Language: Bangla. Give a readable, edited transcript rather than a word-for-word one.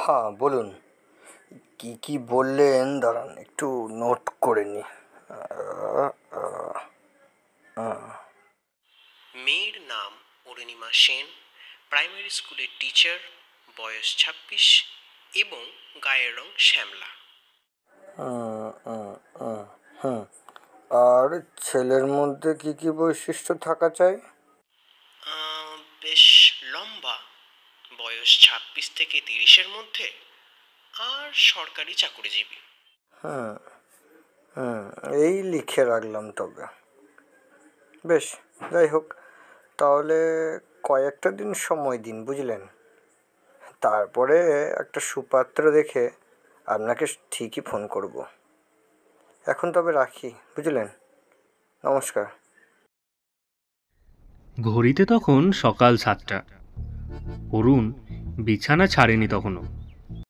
হ্যাঁ, বলুন। কি কি বললেন দাঁড়ান একটু নোট করে নি। মেয়ের নাম অরুণিমা সেন, প্রাইমারি স্কুলের টিচার, বয়স 26 এবং গায়ের রং শ্যামলা। হুম। আর ছেলের মধ্যে কি কি বৈশিষ্ট্য থাকা চাই? বেশ লম্বা, বয়স 26 থেকে 30-এর মধ্যে, আর সরকারি চাকুরিজীবী। হুম হুম এই লিখে রাখলাম তবে। বেশ, যাই হোক, তাহলে কয়েকটা দিন সময় দিন, বুঝলেন? তারপরে একটা সুপাত্র দেখে আপনাকে ঠিকই ফোন করব। এখন তবে রাখি, বুঝলেন? নমস্কার। ঘড়িতে তখন সকাল 7টা। অরুণ বিছানা ছাড়েনি তখনও।